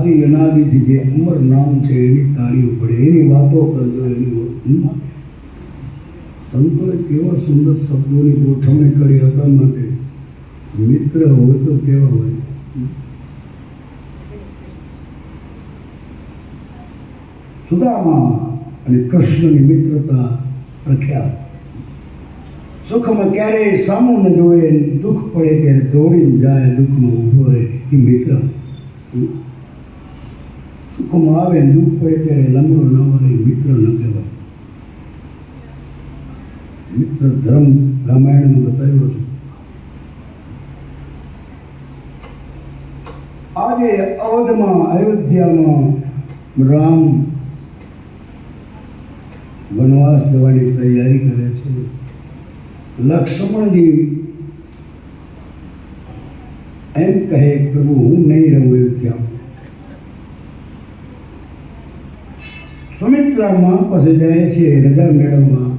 આદિ અનાદિથી જે અમર નામ છે એની તાળીઓ પડે, એની વાતો કરજો. એની સંતોએ કેવા સુંદર શબ્દોની ગોઠવણી કરી આપણા માટે. મિત્ર હોય તો કેવા હોય. સુદામા અને કૃષ્ણની મિત્રતા પ્રખ્યાત. સુખમાં ક્યારેય સામું ન જોવે, દુઃખ પડે ત્યારે દોડીને જાય, દુઃખમાં ઊભો રહે એ મિત્ર. સુખમાં આવે દુઃખ પડે ત્યારે લંગડો ન વળે મિત્ર ન કહેવાય. મિત્ર ધર્મ રામાયણમાં બતાવ્યો છે. આજે અવધમાં અયોધ્યામાં રામ વનવાસ જવાની તૈયારી કરે છે. લક્ષ્મણજી એમ કહે પ્રભુ હું નહીં રહું અયોધ્યામાં. સુમિત્રામાં પાસે જાય છે રજા મેળવવા.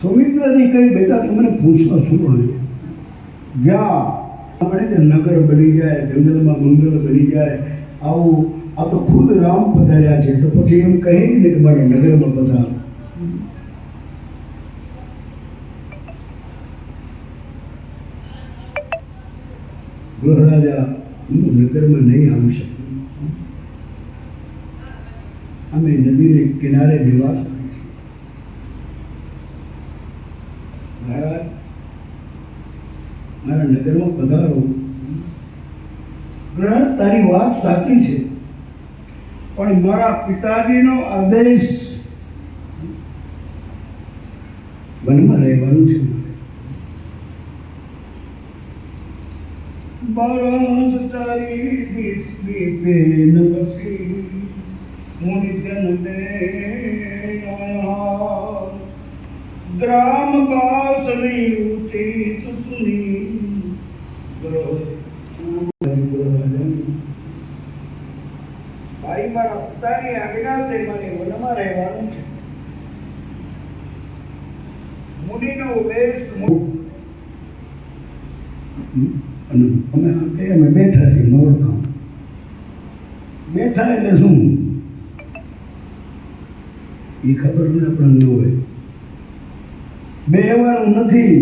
સુમિત્રાજી કહી બેટા તમને પૂછવા શું મળે, જ્યાં આપણે ત્યાં નગર બની જાય, જંગલમાં મંગલ બની જાય, આવું આ તો ખુદ રામ પધાર્યા છે, તો પછી એમ કહે ને કે મારા નગરમાં પધાર. ગૃહરાજા નગરમાં નહીં આવી શકે. અમે નદીને કિનારે નિવાસ મહારાજ મારા નગરમાં પધારો. ગ્રહ તારી વાત સાચી છે, પણ મારા પિતાજીનો આદેશ વનમાં રહેવાનું છે. બરસ તારી દિશની બેન બસી મુનિ જન દે ગ્રામ બાસની ઉચિત સુની ભાઈ મારા પિતાની આજ્ઞા છે, મારે વનમાં રહેવાનું છે. મુનિનો વેશ અમે બેઠા છીએ નોરતા. બેઠા એટલે શું એ ખબર આપણને ન હોય. બેહવાનું નથી,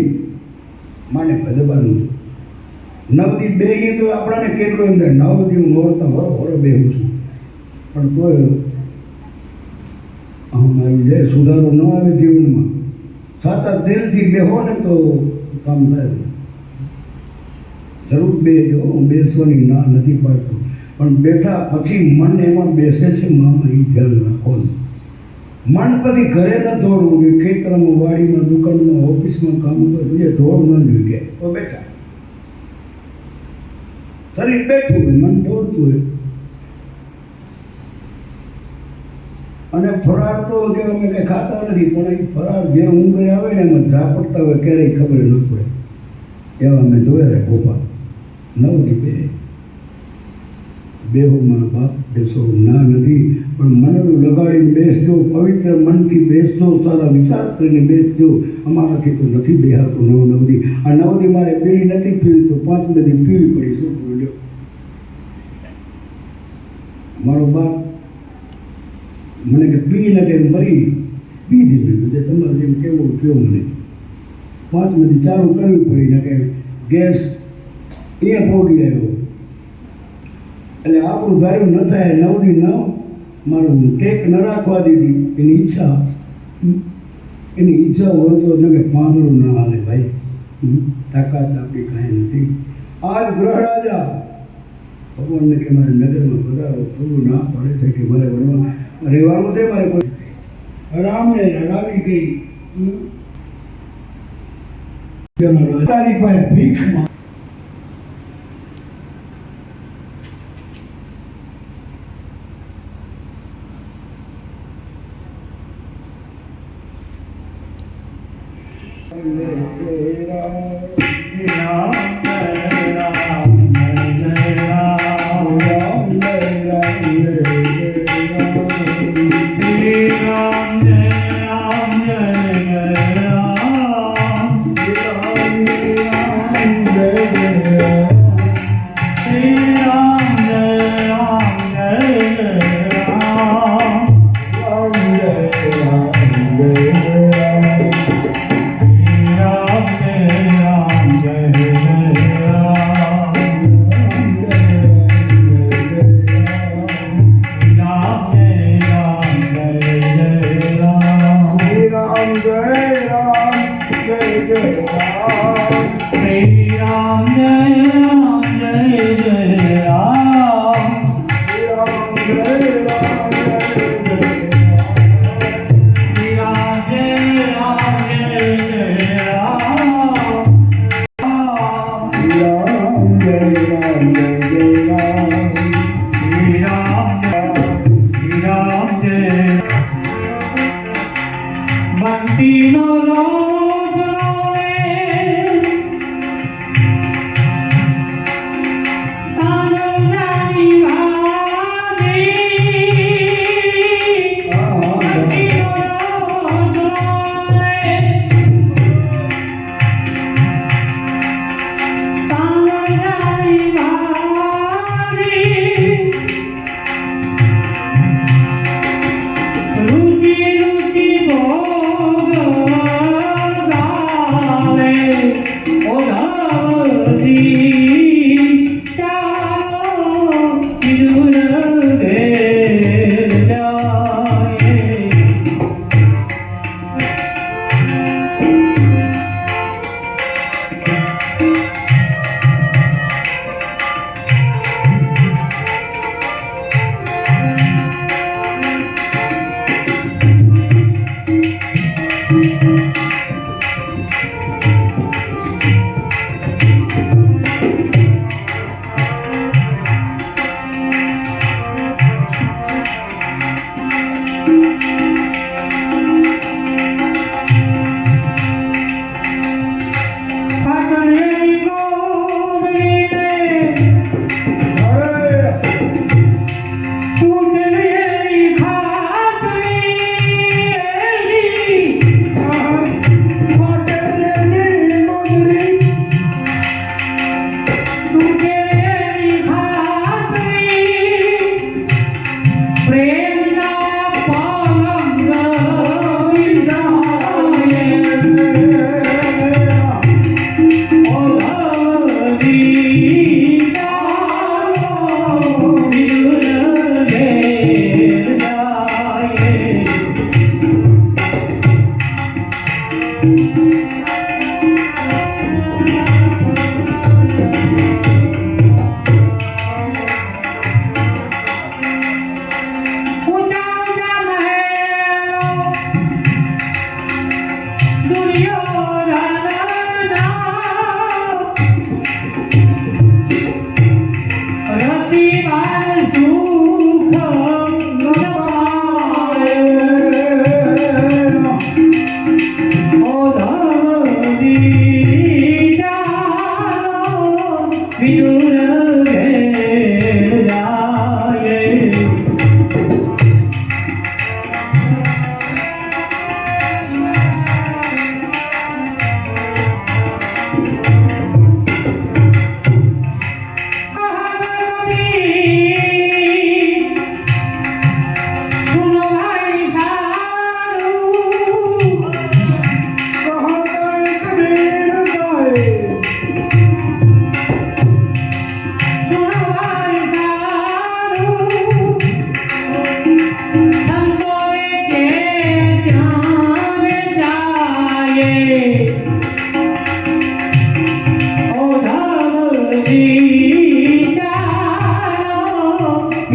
માને ભજવાનું. નવદી બેહીએ તો આપણાને કેટલું એમ થાય નવદી હું નોરતા વરો બેહું છું, પણ તોય આમ આવી જાય, સુધારો ન આવે જીવનમાં. સાચા દિલથી બેહો ને તો કામ થાય. જરૂર બેજો, હું બેસવાની ના નથી પાડતો, પણ બેઠા પછી મન એમાં બેસે છે મામા, એ ધ્યાન રાખવાનું. મન પછી ઘરે ન દોડવું જોઈએ, ખેતરમાં, વાડીમાં, દુકાનમાં, ઓફિસમાં કામ કરે દોડવું ન જોઈએ. તો બેઠા શરીર બેઠું હોય, મન દોડતું હોય. અને ફરાર તો કે અમે કંઈ ખાતા નથી, પણ એ ફરાર જે ઊંઘે આવે ને એમાં ઝાપટતા હોય ક્યારેય ખબર ન પડે. એવા અમે જોયા રે ગોપાલ નવદી બેહો મારા બાપ, બેસો ના નથી, પણ મનનું લગાડીને બેસજો, પવિત્ર મનથી બેસજો, સારા વિચાર કરીને બેસજો. અમારાથી તો નથી બેહાતું નવદી. આ નવદી મારે પીળી નથી પીવી તો 5 બધી પીવી પડી. શું બોલ્યો મારો બાપ? મને કે પી ને કે મરી પી દીધું, જે તમારે જેમ કેવું કયો મને. 5 બધી ચાલુ કરવી પડી ને કે ગેસ એ પહોંચી આવ્યો. એટલે આપણું ધાર્યું ન થાય. નવદી ન મારું ટેક ન રાખવા દીધી. એની ઈચ્છા હોય તો ન કે પાંદડું ના હાલે ભાઈ, તાકાત આપણી કાંઈ નથી. આજ ગ્રહ રાજા ભગવાનને કે મારે નગરમાં પધારો, થોડું ના પડે છે કે મારે રહેવાનું છે, મારે કોઈ રામને રડાવી ગઈ. તારી પાસે ભીખમાં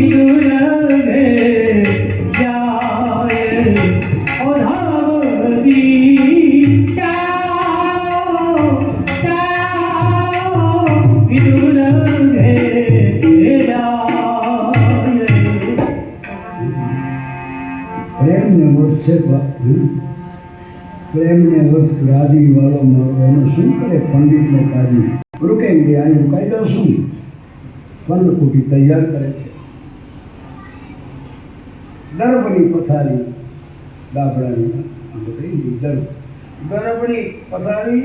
વિદુર ઘે જાય ઓધાવતી ચાલો ચાલો વિદુર ઘે જાય પ્રેમને વસ છે પ્રેમને વસ રાધી વાળો મારો એનો શું કરે પંડિતને કાઢી રૂકેંગે આનું કાયદો શું ફલકુટી તૈયાર કરે છે દર્ભની પથારી ગાબડાની દર્ભની પથારી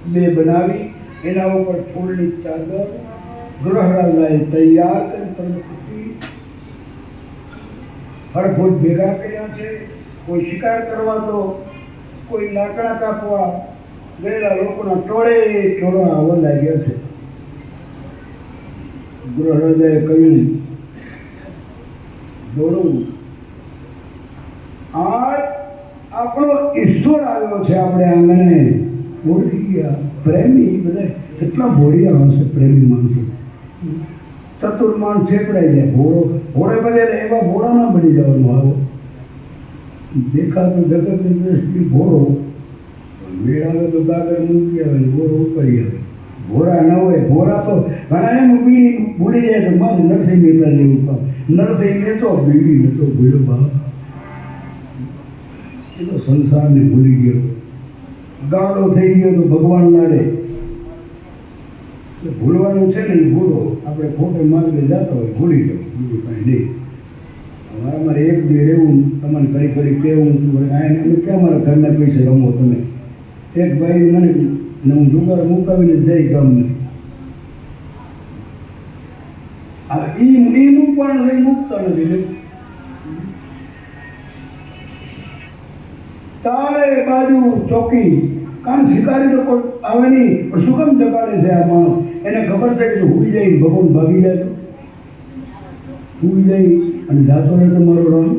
બે બનાવી એના ઉપર ફૂલની ચાદર ગૃહરાજાએ તૈયાર કરી ફલકુટી હળફૂટ ભેગા કર્યા છે કોઈ શિકાર કરવા તો કોઈ લાકડા કાપવા ગયેલા લોકોના ટોળે ટોળા આવવા લાગ્યા છે ગૃહરાજાએ કહ્યું દોડું આજ આપણો ઈશ્વર આવ્યો છે આપણે આંગણે ઓળખી ગયા પ્રેમી બધા કેટલા ભોળિયા હશે પ્રેમી માણસો ચતુર માણસ છેતરાઈ જાય ભોળે બધે એવા ભોળા ના બની જવાનું આવો દેખાતો જગતની દ્રષ્ટિ ભોળો મેળાવે તો ગાગર મૂકી આવે ભોળો ઉપરી આવે ભોળા ન હોય ભોળા તો ઘણા એમ બીડી ભૂલી જાય તો મારું નરસિંહ મહેતા જેવું કામ નરસિંહ મહેતો બીડી નતો ભૂલ્યો બાપ એ તો સંસારને ભૂલી ગયો ગાળો થઈ ગયો તો ભગવાન ના રે ભૂલવાનું છે ને એ ભૂલો આપણે ખોટે માર્ગે જતા હોય ભૂલી જાઓ બીજું કાંઈ નહીં અમારે એક દી રહેવું તમારે ઘડી ઘડી કહેવું આને ક્યાં મારા ઘરના પૈસે રમો તમે એક ભાઈ મને હું જુગાર મુકાવીને જઈ ગામ નથી એ મૂકવાનું થઈ મૂકતા નથી ચારે બાજુ ચોકી કારણ શિકારી તો કોઈ આવે નહીં પણ શું કામ જગાડે છે આ માણસ એને ખબર છે કે હુઈ જાય ભગવાન ભાગી જાય તો હુઈ જાય અને જાતો રહે તમારો રામ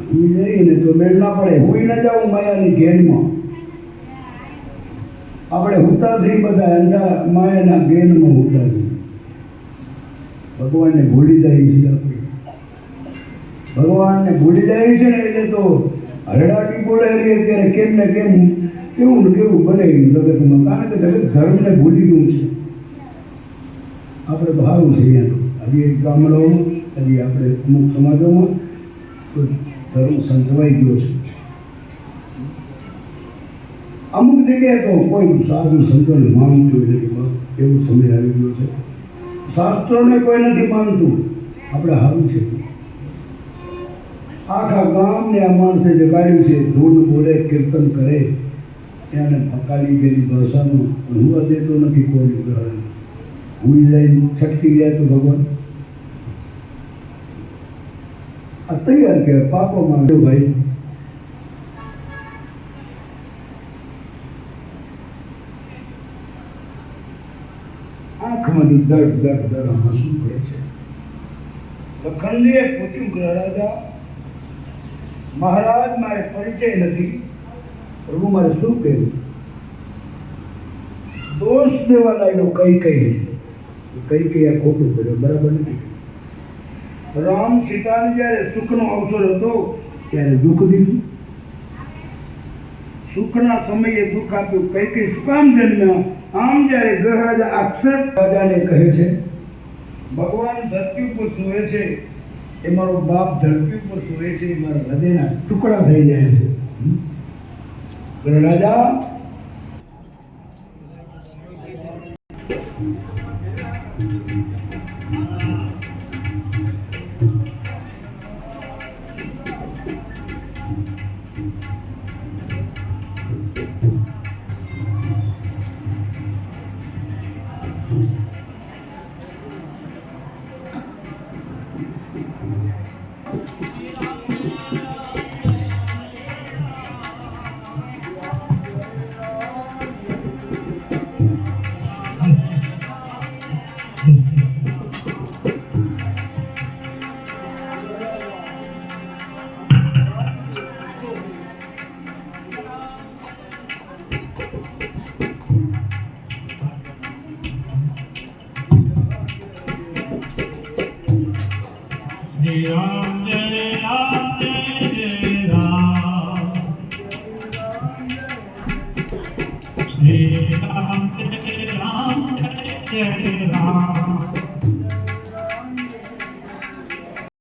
હુઈ જઈને તો મેળ ના પડે હુઈ ન જાઉં માયાની ઘેનમાં આપણે હુતા છીએ બધા અંધા માયાના ગેનમાં હુતા છીએ ભગવાનને ભૂલી જાય છે આપણે ભગવાનને ભૂલી જાય છે ને એટલે તો હરડાટી બોલાવી અત્યારે કેમ ને કેમ કેવું ને કેવું બને જગતમાં કારણ કે જગત ધર્મને ભૂલી ગયું છે આપણે બહારું છે અહીંયા તો હજી ગામડાઓમાં હજી આપણે અમુક સમાજોમાં તો ધર્મ સંચવાઈ ગયો છે અમુક જગ્યાએ તો કોઈ સાધુ સંતોને માનતું નથી એવો સમય આવી ગયો છે શાસ્ત્રોને કોઈ નથી માનતું આપણે સારું છે આખા ગામને આ માણસે જગાડ્યું છે ધૂન બોલે કીર્તન કરે એને ફકાલી ગયેલી ભાષામાં હુવા દેતો નથી કોઈ ગ્રહણ હુઈ જાય છટકી જાય તો ભગવાન આ તૈયાર કહેવાય પાપોમાં ભાઈ આંખમાંથી દર્દ દર્દ દર્દ હસવું પડે છે લખનજીએ પૂછ્યું ગ્રહરાજા મહારાજ મારે પરિચય નથી પ્રભુ મારે શું કહેવું દોષ દેવા લાગ્યો કઈ આ ખોટું કર્યું બરાબર નથી રામ સીતાને જ્યારે સુખનો અવસર હતો ત્યારે દુઃખ દીધું સુખના સમયે દુઃખ આપ્યું કઈ શું કામ જન્મ્યા આમ જ્યારે ગ્રહરાજા અક્ષર રાજાને કહે છે ભગવાન ધરતી ઉપર સૂવે છે એ મારો બાપ ધરતી ઉપર સૂવે છે એ મારા હૃદયના ટુકડા થઈ જાય છે ગ્રહરાજા છે